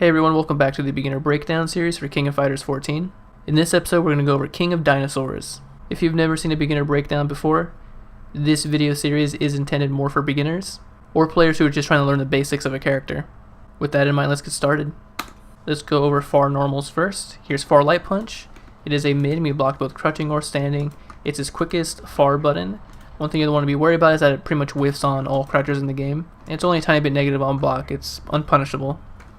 Hey everyone, welcome back to the beginner breakdown series for King of Fighters 14. In this episode we're going to go over King of Dinosaurs. If you've never seen a beginner breakdown before, this video series is intended more for beginners, or players who are just trying to learn the basics of a character. With that in mind, let's get started. Let's go over far normals first. Here's far light punch. It is a mid and you block both crouching or standing. It's his quickest far button. One thing you don't want to be worried about is that it pretty much whiffs on all crouchers in the game. And it's only a tiny bit negative on block, it's unpunishable.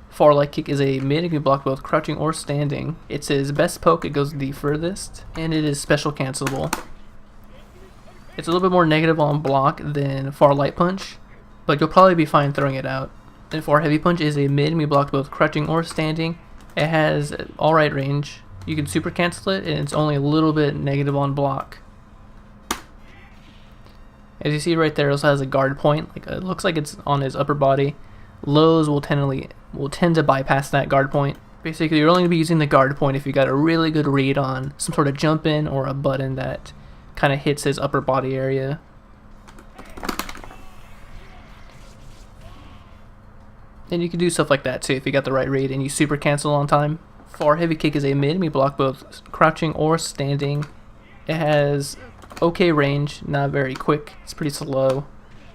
Far light kick is a mid, it can block both crouching or standing. It's his best poke, it goes the furthest, and it is special cancelable. It's a little bit more negative on block than far light punch, but you'll probably be fine throwing it out. And far heavy punch is a mid, and we block both crouching or standing. It has alright range. You can super cancel it, and it's only a little bit negative on block. As you see right there, it also has a guard point. It looks like it's on his upper body. Lows will tend to bypass that guard point. Basically, you're only going to be using the guard point if you got a really good read on some sort of jump in or a button that kind of hits his upper body area. And you can do stuff like that too if you got the right read and you super cancel on time. Far heavy kick is a mid, we block both crouching or standing. It has okay range, not very quick, it's pretty slow.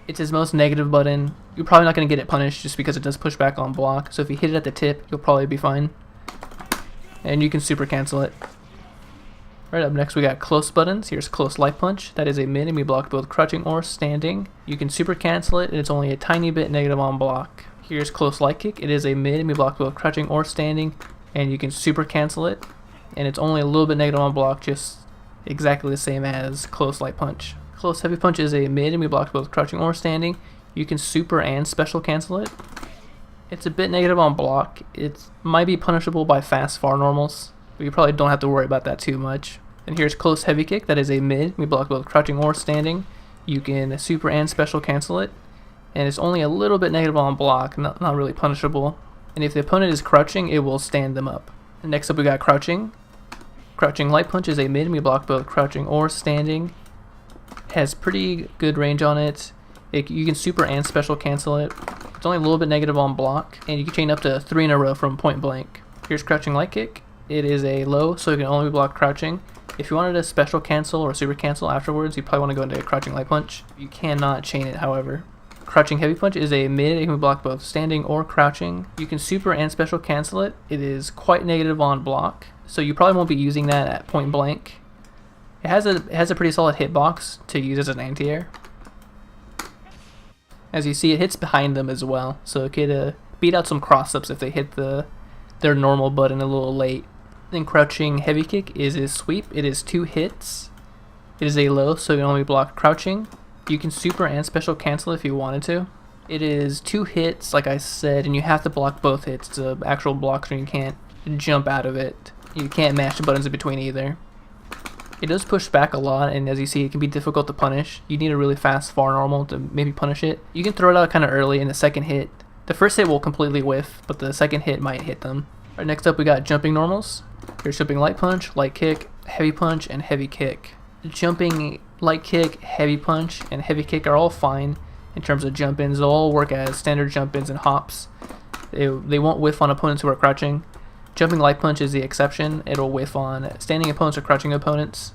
It's his most negative button. You're probably not going to get it punished just because it does push back on block, so if you hit it at the tip, you'll probably be fine. And you can super cancel it. Right up next we got close buttons. Here's close light punch. That is a mid and we block both crouching or standing. You can super cancel it and it's only a tiny bit negative on block. Here's close light kick. It is a mid and we block both crouching or standing, and you can super cancel it, and it's only a little bit negative on block, just exactly the same as close light punch. Close heavy punch is a mid and we block both crouching or standing. You can super and special cancel it. It's a bit negative on block. It might be punishable by fast far normals, but you probably don't have to worry about that too much. And here's close heavy kick. That is a mid. We block both crouching or standing. You can super and special cancel it, and it's only a little bit negative on block, not really punishable. And if the opponent is crouching, it will stand them up. And next up we got crouching. Crouching light punch is a mid and we block both crouching or standing. Has pretty good range on it. You can super and special cancel it. It's only a little bit negative on block, and you can chain up to 3 in a row from point blank. Here's crouching light kick. It is a low, so you can only block crouching. If you wanted a special cancel or super cancel afterwards, you probably want to go into a crouching light punch. You cannot chain it, however. Crouching heavy punch is a mid, it can block both standing or crouching. You can super and special cancel it. It is quite negative on block, so you probably won't be using that at point blank. It has a pretty solid hitbox to use as an anti-air. As you see, it hits behind them as well, so it could beat out some cross-ups if they hit their normal button a little late. Then crouching heavy kick is his sweep. It is 2 hits. It is a low, so you can only block crouching. You can super and special cancel if you wanted to. It is 2 hits, like I said, and you have to block both hits. It's an actual block, so you can't jump out of it. You can't mash the buttons in between either. It does push back a lot, and as you see, it can be difficult to punish. You need a really fast far normal to maybe punish it. You can throw it out kind of early in the second hit. The first hit will completely whiff, but the second hit might hit them. Alright, next up we got jumping normals. Here's jumping light punch, light kick, heavy punch, and heavy kick. Jumping light kick, heavy punch, and heavy kick are all fine in terms of jump-ins. They'll all work as standard jump-ins and hops. They won't whiff on opponents who are crouching. Jumping light punch is the exception. It'll whiff on standing opponents or crouching opponents.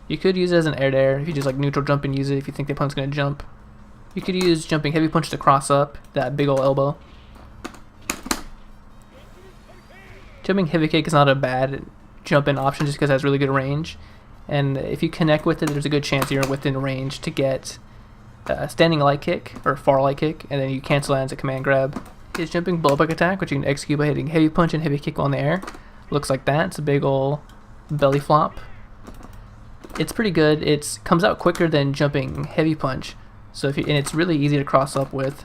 You could use it as an air-to-air if you just like neutral jump and use it if you think the opponent's going to jump. You could use jumping heavy punch to cross up, that big ol' elbow. Jumping heavy kick is not a bad jump-in option just because it has really good range. And if you connect with it, there's a good chance you're within range to get standing light kick or far light kick, and then you cancel that as a command grab. His jumping blowback attack, which you can execute by hitting heavy punch and heavy kick on the air. Looks like that. It's a big ol' belly flop. It's pretty good. It comes out quicker than jumping heavy punch, and it's really easy to cross up with.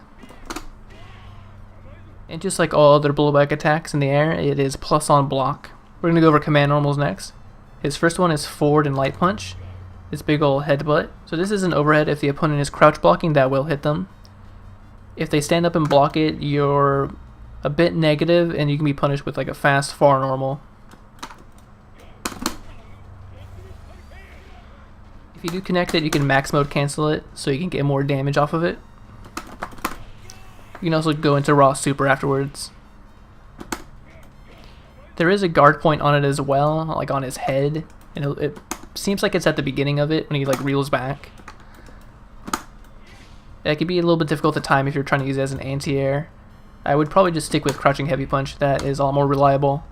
And just like all other blowback attacks in the air, it is plus on block. We're gonna go over command normals next. His first one is forward and light punch. This big ol' headbutt. So this is an overhead. If the opponent is crouch blocking, that will hit them. If they stand up and block it, you're a bit negative, and you can be punished with like a fast far normal. If you do connect it, you can max mode cancel it, so you can get more damage off of it. You can also go into raw super afterwards. There is a guard point on it as well, like on his head, and it seems like it's at the beginning of it when he like reels back. It could be a little bit difficult to time if you're trying to use it as an anti-air. I would probably just stick with crouching heavy punch. That is a lot more reliable.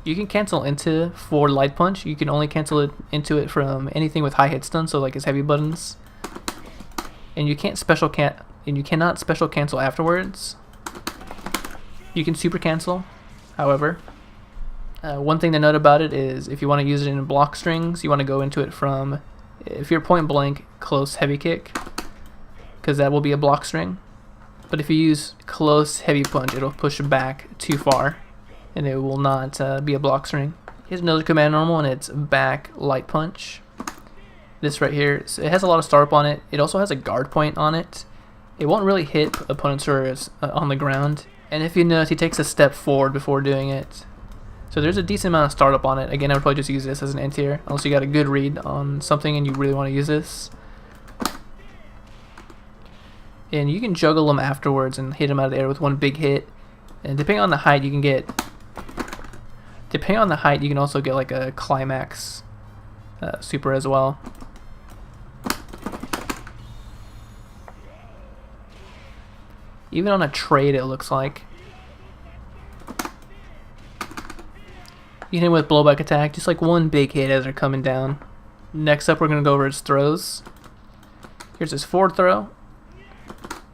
You can cancel into for light punch. You can only cancel it into it from anything with high hit stun, so like his heavy buttons. And you cannot special cancel afterwards. You can super cancel, however. One thing to note about it is if you want to use it in block strings, you want to go into it from, if you're point blank, close heavy kick, because that will be a block string. But if you use close heavy punch, it'll push back too far, and it will not be a block string. Here's another command normal, and it's back light punch. This right here, so it has a lot of startup on it. It also has a guard point on it. It won't really hit opponents who are on the ground, and if you notice, he takes a step forward before doing it. So there's a decent amount of startup on it. Again, I would probably just use this as an anti-air, unless you got a good read on something and you really want to use this. And you can juggle them afterwards and hit them out of the air with one big hit. And depending on the height, you can also get like a Climax super as well. Even on a trade, it looks like. You hit him with blowback attack, just like one big hit as they're coming down. Next up, we're going to go over his throws. Here's his forward throw.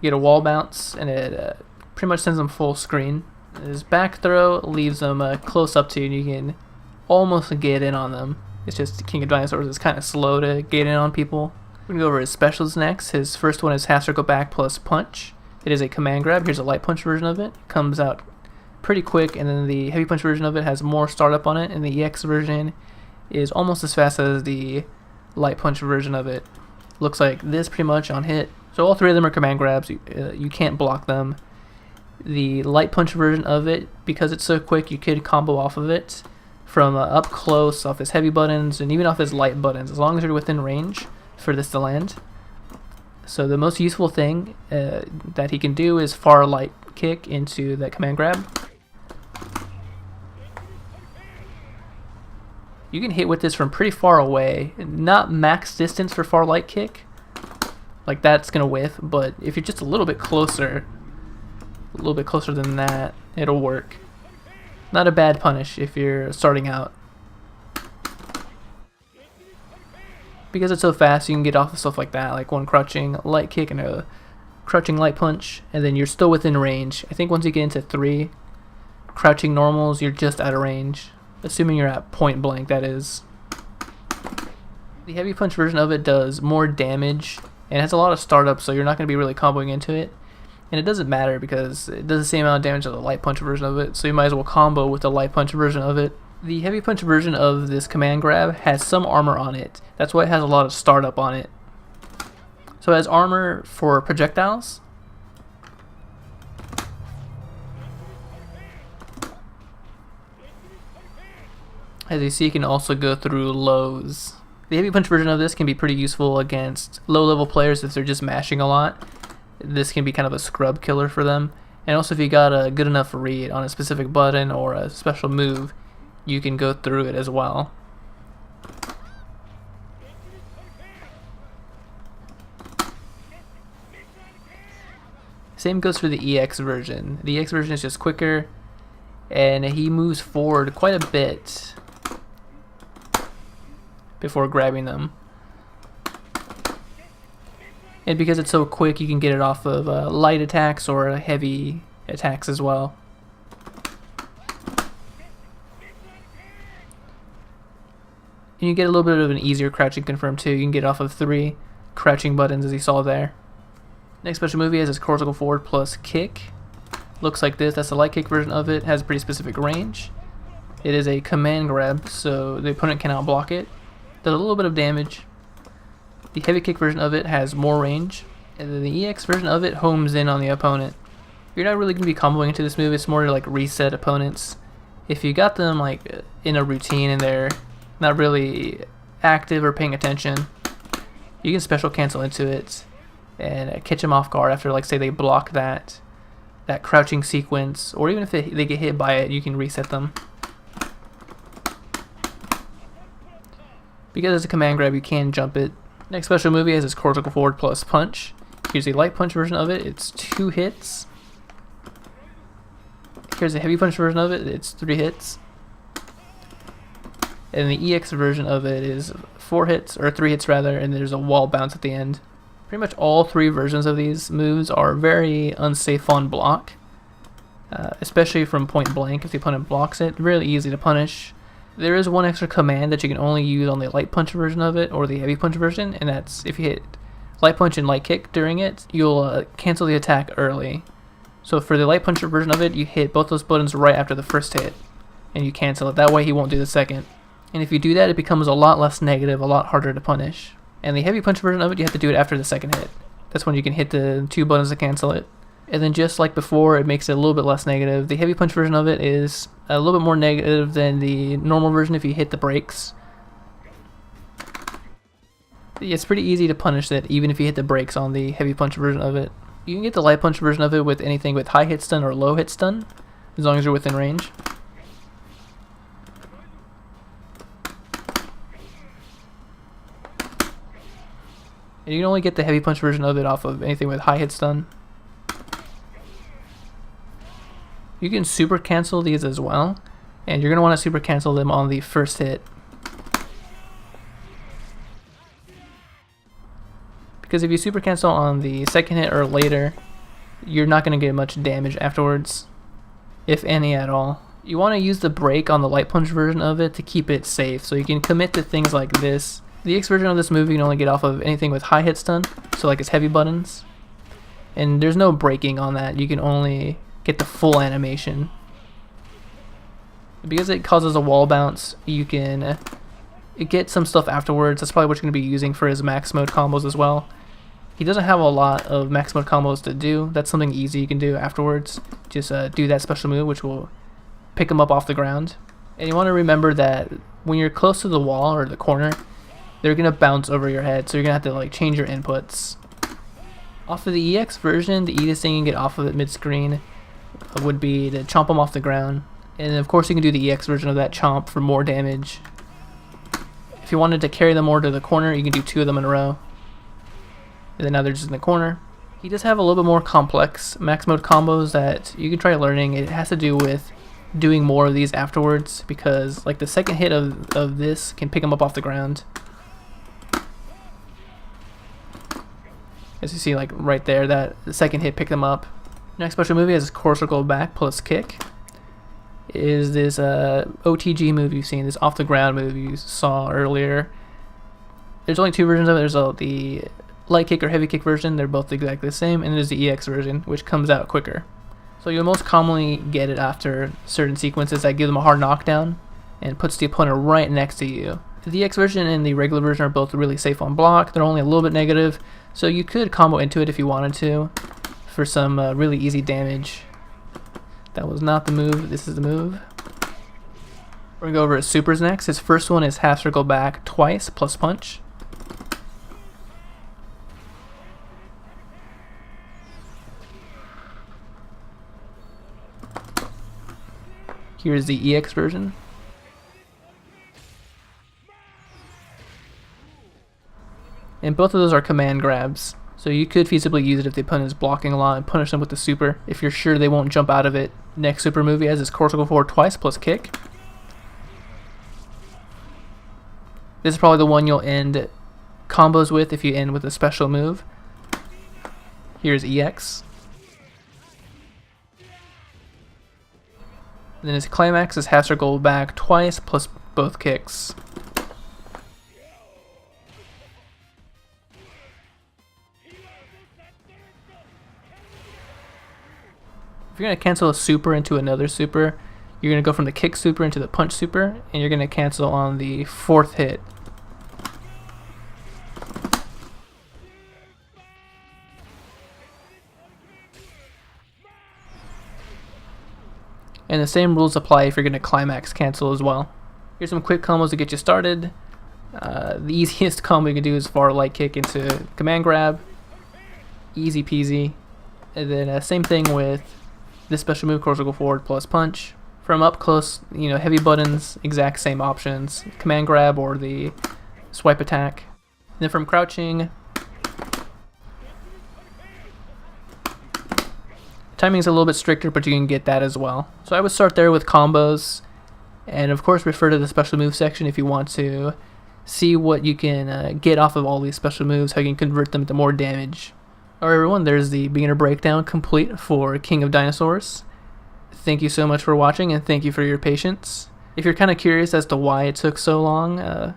You get a wall bounce, and it pretty much sends him full screen. His back throw leaves them close up to you, and you can almost get in on them. It's just King of Dinosaurs is kind of slow to get in on people. We're going to go over his specials next. His first one is half circle back plus punch. It is a command grab. Here's a light punch version of it. Comes out pretty quick, and then the heavy punch version of it has more startup on it, and the EX version is almost as fast as the light punch version of it. Looks like this pretty much on hit. So all three of them are command grabs. You can't block them. The light punch version of it, because it's so quick, you could combo off of it from up close, off his heavy buttons, and even off his light buttons, as long as you're within range for this to land. So the most useful thing that he can do is far light kick into that command grab. You can hit with this from pretty far away, not max distance for far light kick, like that's gonna whiff, but if you're just a little bit closer than that, it'll work. Not a bad punish if you're starting out. Because it's so fast, you can get off of stuff like that, like one crouching light kick and a crouching light punch, and then you're still within range. I think once you get into 3 crouching normals, you're just out of range. Assuming you're at point blank, that is. The heavy punch version of it does more damage and has a lot of startup, so you're not going to be really comboing into it. And it doesn't matter because it does the same amount of damage as the light punch version of it, so you might as well combo with the light punch version of it. The heavy punch version of this command grab has some armor on it. That's why it has a lot of startup on it. So it has armor for projectiles. As you see, you can also go through lows. The heavy punch version of this can be pretty useful against low level players if they're just mashing a lot. This can be kind of a scrub killer for them. And also if you got a good enough read on a specific button or a special move, you can go through it as well. Same goes for the EX version. The EX version is just quicker, and he moves forward quite a bit before grabbing them. And because it's so quick, you can get it off of light attacks or heavy attacks as well. And you get a little bit of an easier crouching confirm too. You can get off of 3 crouching buttons as you saw there. Next special movie has his cortical forward plus kick. Looks like this. That's the light kick version of it. Has a pretty specific range. It is a command grab, so the opponent cannot block it. Does a little bit of damage. The heavy kick version of it has more range, and then the EX version of it homes in on the opponent. You're not really going to be comboing into this move. It's more to like reset opponents. If you got them like in a routine and they're not really active or paying attention, you can special cancel into it and catch them off guard after, like, say they block that crouching sequence, or even if they get hit by it, you can reset them. Because it's a command grab, you can jump it. Next special move has his cortical forward plus punch. Here's a light punch version of it, it's 2 hits. Here's a heavy punch version of it, it's 3 hits. And the EX version of it is 4 hits, or 3 hits rather, and there's a wall bounce at the end. Pretty much all 3 versions of these moves are very unsafe on block, especially from point blank if the opponent blocks it. Really easy to punish. There is one extra command that you can only use on the light punch version of it or the heavy punch version, and that's if you hit light punch and light kick during it, you'll cancel the attack early. So for the light punch version of it, you hit both those buttons right after the first hit, and you cancel it. That way he won't do the second. And if you do that, it becomes a lot less negative, a lot harder to punish. And the heavy punch version of it, you have to do it after the second hit. That's when you can hit the 2 buttons to cancel it. And then just like before, it makes it a little bit less negative. The heavy punch version of it is a little bit more negative than the normal version if you hit the brakes. It's pretty easy to punish that even if you hit the brakes on the heavy punch version of it. You can get the light punch version of it with anything with high hit stun or low hit stun, as long as you're within range. And you can only get the heavy punch version of it off of anything with high hit stun. You can super cancel these as well, and you're going to want to super cancel them on the first hit. Because if you super cancel on the second hit or later, you're not going to get much damage afterwards, if any at all. You want to use the brake on the light punch version of it to keep it safe, so you can commit to things like this. The X version of this move you can only get off of anything with high hit stun, so like its heavy buttons. And there's no braking on that, you can only get the full animation. Because it causes a wall bounce, you can get some stuff afterwards. That's probably what you're going to be using for his max mode combos as well. He doesn't have a lot of max mode combos to do. That's something easy you can do afterwards. Just do that special move, which will pick him up off the ground. And you want to remember that when you're close to the wall or the corner, they're going to bounce over your head, so you're going to have to change your inputs. Off of the EX version, the easiest thing you can get off of it mid-screen would be to chomp them off the ground. And of course you can do the EX version of that chomp for more damage. If you wanted to carry them more to the corner, you can do 2 of them in a row. And then now they're just in the corner. He does have a little bit more complex max mode combos that you can try learning. It has to do with doing more of these afterwards, because like the second hit of this can pick him up off the ground. As you see, like right there, that the second hit picked them up. Next special move has cortical back plus kick. Is this OTG move you've seen, this off the ground move you saw earlier. There's only 2 versions of it. There's the light kick or heavy kick version, they're both exactly the same, and there's the EX version, which comes out quicker. So you'll most commonly get it after certain sequences that give them a hard knockdown and puts the opponent right next to you. The EX version and the regular version are both really safe on block. They're only a little bit negative, so you could combo into it if you wanted to for some really easy damage. That was not the move, this is the move. We're going to go over his supers next. His first one is half circle back twice plus punch. Here's the EX version. And both of those are command grabs, so you could feasibly use it if the opponent is blocking a lot and punish them with the super if you're sure they won't jump out of it. Next super move he has is cortical forward twice plus kick. This is probably the one you'll end combos with if you end with a special move. Here's EX. And then his Climax is half circle back twice plus both kicks. If you're going to cancel a super into another super, you're going to go from the kick super into the punch super, and you're going to cancel on the 4th hit. And the same rules apply if you're going to Climax cancel as well. Here's some quick combos to get you started. The easiest combo you can do is far light kick into command grab. Easy peasy. And then same thing with this special move, cortical forward plus punch. From up close, heavy buttons, exact same options. Command grab or the swipe attack. And then from crouching, timing is a little bit stricter, but you can get that as well. So I would start there with combos, and of course refer to the special move section if you want to see what you can get off of all these special moves, how you can convert them into more damage. Alright everyone, there's the beginner breakdown complete for King of Dinosaurs. Thank you so much for watching, and thank you for your patience. If you're kind of curious as to why it took so long,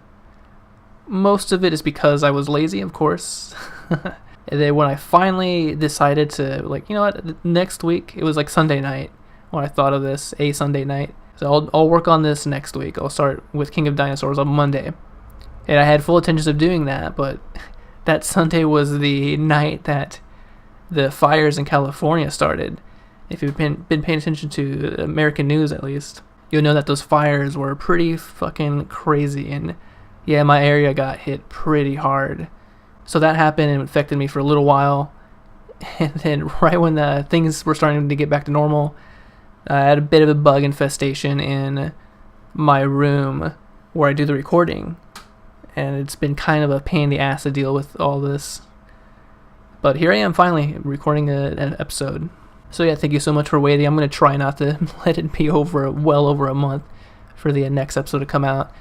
most of it is because I was lazy, of course. And then when I finally decided to, like, you know what, next week, it was like Sunday night when I thought of this, a Sunday night. So I'll work on this next week. I'll start with King of Dinosaurs on Monday. And I had full intentions of doing that, but that Sunday was the night that the fires in California started. If you've been paying attention to American news at least, you'll know that those fires were pretty fucking crazy, and yeah, my area got hit pretty hard. So that happened and affected me for a little while, and then right when things were starting to get back to normal, I had a bit of a bug infestation in my room where I do the recording, and it's been kind of a pain in the ass to deal with all this. But here I am finally recording an episode. So yeah, thank you so much for waiting. I'm going to try not to let it be well over a month for the next episode to come out.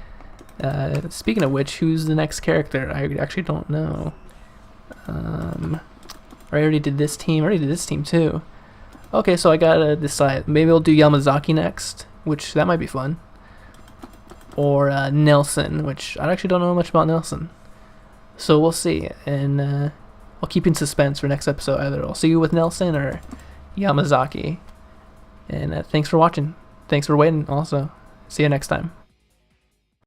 Speaking of which, who's the next character? I actually don't know. I already did this team. I already did this team too. Okay, so I gotta decide. Maybe I'll do Yamazaki next, which that might be fun. Or Nelson, which I actually don't know much about Nelson. So we'll see, and I'll keep you in suspense for next episode. Either I'll see you with Nelson or Yamazaki. And thanks for watching. Thanks for waiting also. See you next time.